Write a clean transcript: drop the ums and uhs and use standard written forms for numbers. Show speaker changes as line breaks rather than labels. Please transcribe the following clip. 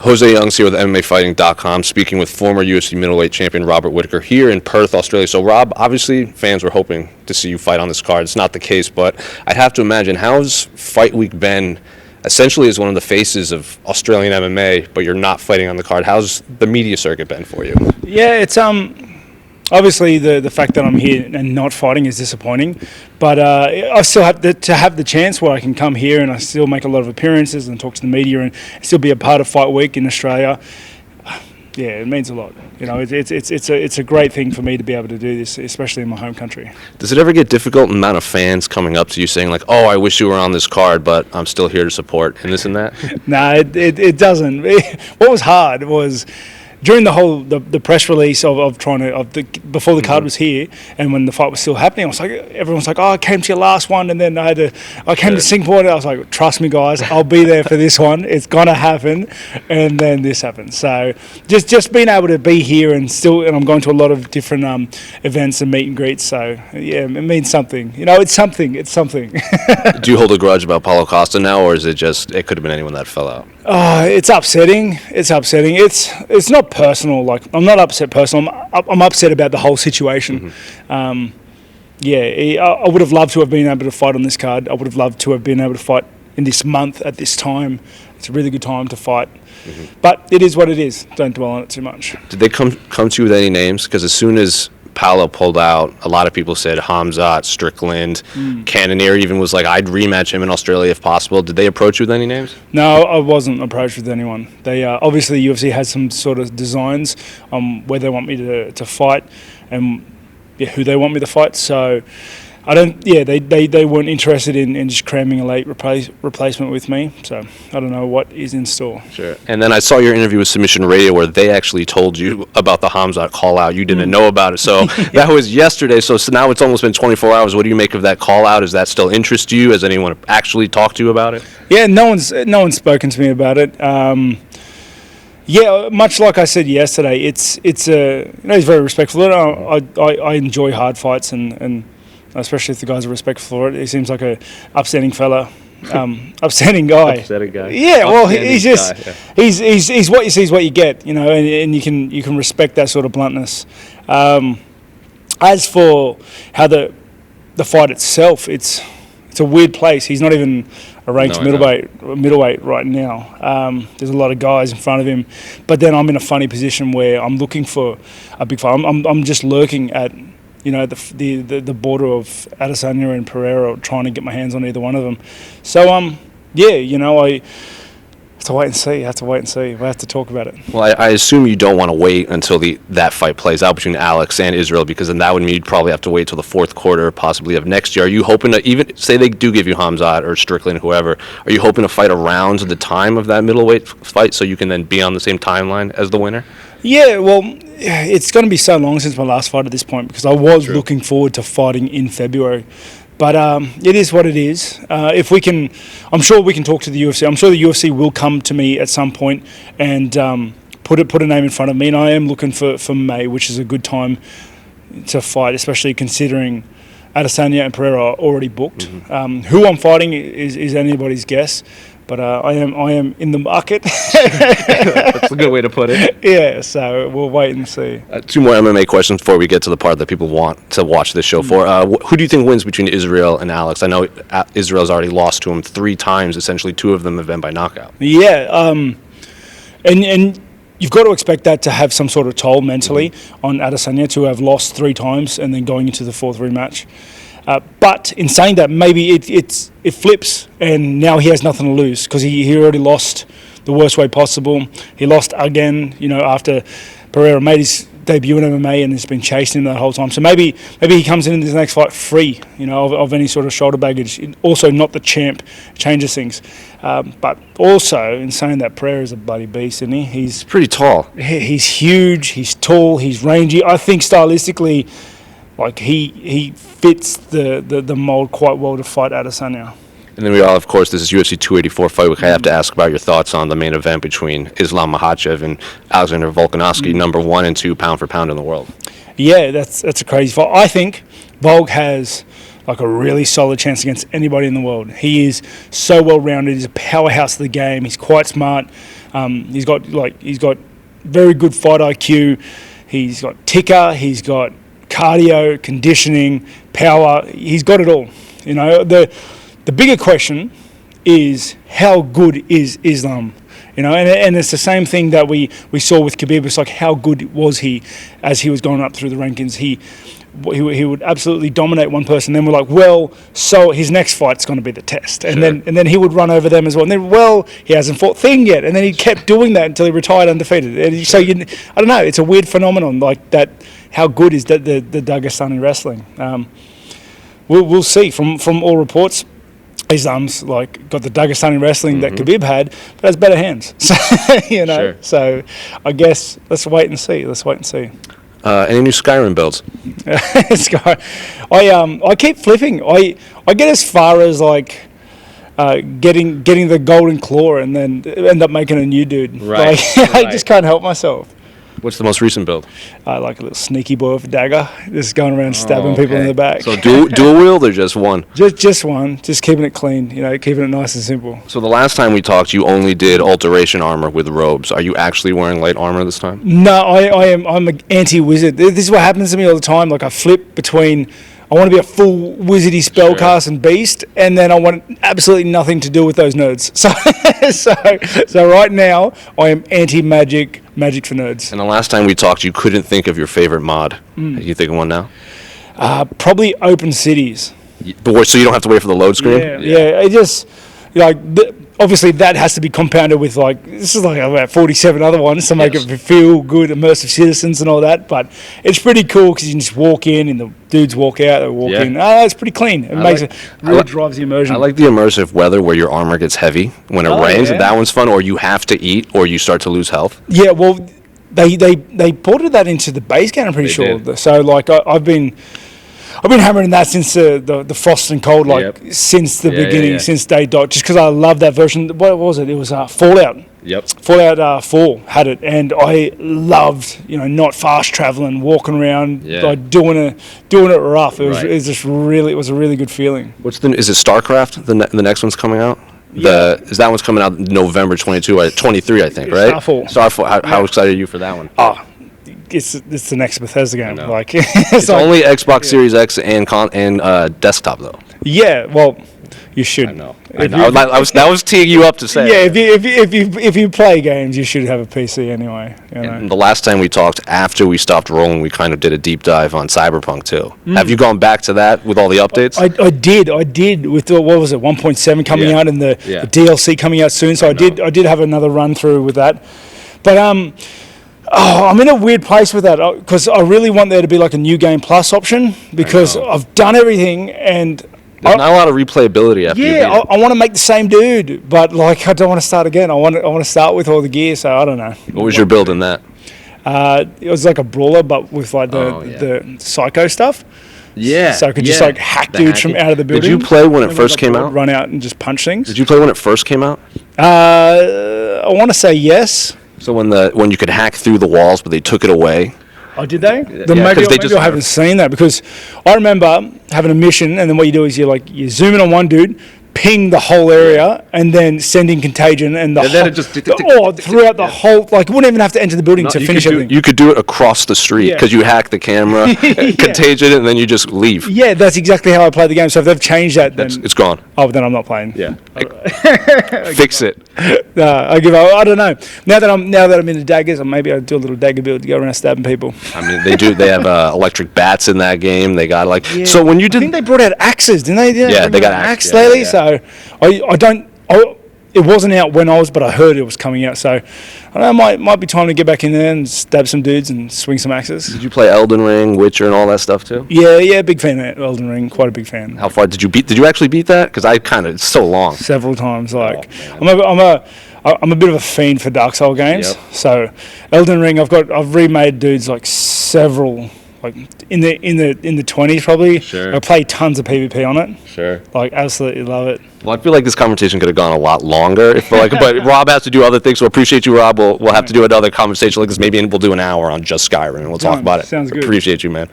José Young's here with MMAfighting.com, speaking with former UFC middleweight champion Robert Whittaker here in Perth, Australia. So, Rob, obviously fans were hoping to see you fight on this card. It's not the case, but I'd have to imagine, how's Fight Week been essentially as one of the faces of Australian MMA, but you're not fighting on the card? How's the media circuit been for you?
Yeah, it's obviously the fact that I'm here and not fighting is disappointing, but I still have to have the chance where I can come here and I still make a lot of appearances and talk to the media and still be a part of Fight Week in Australia. Yeah, it means a lot. You know, it's a great thing for me to be able to do this, especially in my home country. Does
it ever get difficult, amount of fans coming up to you saying like, "Oh, I wish you were on this card, but I'm still here to support," and this and that?
No, it doesn't. What was hard was during the press release before the card was here, and when the fight was still happening, I was like, everyone's like, "Oh, I came to your last one," and then I came to Singapore, and I was like, "Trust me, guys, I'll be there for this one. It's gonna happen," and then this happened. So just being able to be here and I'm going to a lot of different events and meet and greets. So yeah, it means something. You know, it's something. It's something.
Do you hold a grudge about Paulo Costa now, or is it just it could have been anyone that fell out?
It's upsetting. It's upsetting. It's not personal. Like, I'm not upset personal. I'm upset about the whole situation. Mm-hmm. I would have loved to have been able to fight on this card. I would have loved to have been able to fight in this month at this time. It's a really good time to fight. Mm-hmm. But it is what it is. Don't dwell on it too much.
Did they come to you with any names? Because as soon as Paulo pulled out, a lot of people said Khamzat, Strickland, Cannonier even was like, I'd rematch him in Australia if possible. Did they approach you with any names?
No, I wasn't approached with anyone. They obviously UFC has some sort of designs on where they want me to fight and who they want me to fight. So I don't. Yeah, they weren't interested in just cramming a late replacement with me. So I don't know what is in store.
Sure. And then I saw your interview with Submission Radio where they actually told you about the Khamzat call out. You didn't know about it. So that was yesterday. So now it's almost been 24 hours. What do you make of that call out? Does that still interest you? Has anyone actually talked to you about it?
Yeah, no one's spoken to me about it. Yeah, much like I said yesterday, it's he's very respectful. I enjoy hard fights and especially if the guys are respectful for it. He seems like a upstanding fella, upstanding guy.
Upstanding guy.
Yeah, well, he's just he's what you see is what you get, you know, and you can respect that sort of bluntness. As for how the fight itself, it's a weird place. He's not even a ranked middleweight right now. There's a lot of guys in front of him, but then I'm in a funny position where I'm looking for a big fight. I'm just lurking at, you know, the border of Adesanya and Pereira, trying to get my hands on either one of them. So yeah, you know, I have to wait and see. We have to talk about it.
Well, I assume you don't want to wait until that fight plays out between Alex and Israel, because then that would mean you'd probably have to wait till the fourth quarter, possibly of next year. Are you hoping to, even say they do give you Khamzat or Strickland, whoever, are you hoping to fight around the time of that middleweight fight so you can then be on the same timeline as the winner?
Yeah, well, it's going to be so long since my last fight at this point, because I was looking forward to fighting in February. But it is what it is. If we can, I'm sure we can talk to the UFC. I'm sure the UFC will come to me at some point and put a name in front of me. And I am looking for May, which is a good time to fight, especially considering Adesanya and Pereira are already booked. Mm-hmm. Who I'm fighting is anybody's guess. But I am in the market.
That's a good way to put it.
Yeah, so we'll wait and see.
Two more MMA questions before we get to the part that people want to watch this show for. Who do you think wins between Israel and Alex? I know Israel's already lost to him 3 times. Essentially, 2 of them have been by knockout.
Yeah, and you've got to expect that to have some sort of toll mentally on Adesanya to have lost 3 times and then going into the 4th rematch. But in saying that, maybe it flips, and now he has nothing to lose, because he already lost the worst way possible. He lost again, you know, after Pereira made his debut in MMA and has been chasing him that whole time. So maybe he comes in this next fight free, you know, of any sort of shoulder baggage. Also, not the champ, changes things. But also, in saying that, Pereira's a bloody beast, isn't he? He's
pretty tall.
He's huge. He's tall. He's rangy. I think stylistically, like, he fits the mold quite well to fight Adesanya.
And then of course, this is UFC 284 Fight Week. I have to ask about your thoughts on the main event between Islam Makhachev and Alexander Volkanovski, number 1 and 2 pound for pound in the world.
Yeah, that's a crazy fight. I think Volk has like a really solid chance against anybody in the world. He is so well-rounded. He's a powerhouse of the game. He's quite smart. He's got very good fight IQ. He's got ticker. He's got cardio, conditioning, power. He's got it all. You know, the bigger question is how good is Islam? You know, and it's the same thing that we saw with Khabib. It's like, how good was he as he was going up through the rankings? He would absolutely dominate one person. Then we're like, well, so his next fight's going to be the test, and then he would run over them as well. And then, well, he hasn't fought Thing yet, and then he kept doing that until he retired undefeated. And so I don't know. It's a weird phenomenon like that. How good is that the Dagestani wrestling? We'll see from all reports. Islam's like got the Dagestani wrestling that Khabib had, but has better hands. So, you know, so I guess let's wait and see.
Any new Skyrim builds?
I keep flipping. I get as far as like getting the golden claw and then end up making a new dude.
Right.
I just can't help myself.
What's the most recent build?
Like a little sneaky boy with a dagger, just going around stabbing people in the back.
So dual wield or just one?
Just one, just keeping it clean, you know, keeping it nice and simple.
So the last time we talked, you only did alteration armor with robes. Are you actually wearing light armor this time?
No, I'm an anti-wizard. This is what happens to me all the time. Like I flip between, I want to be a full wizardy spellcast and beast, and then I want absolutely nothing to do with those nerds. So right now, I am anti-magic, magic for nerds.
And the last time we talked, you couldn't think of your favorite mod. Are you thinking one now?
Probably open cities.
So you don't have to wait for the load screen?
Yeah. It just, like, obviously that has to be compounded with, like, this is like about 47 other ones to make it feel good, immersive citizens and all that. But it's pretty cool because you can just walk in and the dudes walk out, they walk in. It's pretty clean. It really drives the immersion.
I like the immersive weather where your armor gets heavy when it rains. That one's fun, or you have to eat, or you start to lose health.
Yeah, well, they ported that into the base game, I'm pretty sure. Did. So, like, I've been hammering that since the frost and cold, since the beginning, since day dot, just because I love that version. What was it? It was Fallout. Fallout 4 had it, and I loved, not fast traveling, walking around, like doing it rough. It was just really, it was a really good feeling.
Is it StarCraft? The next one's coming out. That one's coming out November 23, I think, right? Starfall. How excited are you for that one?
It's the next Bethesda game. Like
it's only Xbox Series X and desktop though.
Yeah, well, you should.
I know. That was teeing you up to say.
Yeah, if you play games, you should have a PC anyway.
And the last time we talked, after we stopped rolling, we kind of did a deep dive on Cyberpunk too. Have you gone back to that with all the updates?
I did with what was it, 1.7 coming out and the DLC coming out soon. So I did have another run through with that, but I'm in a weird place with that because I really want there to be like a new game plus option because I've done everything and
there's not a lot of replayability after you beat it.
I want to make the same dude, but like I don't want to start again. I want to start with all the gear, so I don't know.
What was your build in that?
It was like a brawler, but with like the psycho stuff.
Yeah.
So I could just like hack dudes from out of the building.
Did you play when it first came out?
Run out and just punch things.
Did you play when it first came out?
I want to say yes.
So when you could hack through the walls, but they took it away.
Oh, did they? Maybe I haven't seen that because I remember having a mission, and then what you do is you zoom in on one dude, ping the whole area, and then sending contagion, and then it just throughout the whole. Like you wouldn't even have to enter the building to finish everything.
You could do it across the street because you hack the camera, contagion, and then you just leave.
Yeah, that's exactly how I play the game. So if they've changed that, then
it's gone.
Oh, but then I'm not playing.
Yeah, fix it.
I give up. I don't know. Now that I'm into daggers, maybe I'll do a little dagger build to go around stabbing people.
I mean, they do. They have electric bats in that game. They got so when you did,
I think they brought out axes, didn't they?
They got axe
lately. So I don't. It wasn't out when but I heard it was coming out. So I don't know. Might be time to get back in there and stab some dudes and swing some axes.
Did you play Elden Ring, Witcher, and all that stuff too?
Yeah. Big fan of Elden Ring. Quite a big fan.
How far did you beat? Did you actually beat that? Because it's so long.
Several times. Like I'm a bit of a fiend for Dark Souls games. Yep. So Elden Ring, I've remade dudes like several. Like in the 20s probably. Sure. I play tons of PvP on it.
Sure.
Like absolutely love it.
Well, I feel like this conversation could have gone a lot longer but Rob has to do other things, so appreciate you, Rob. We'll have to do another conversation like this. Maybe we'll do an hour on just Skyrim and we'll talk about it.
Sounds good.
Appreciate you, man.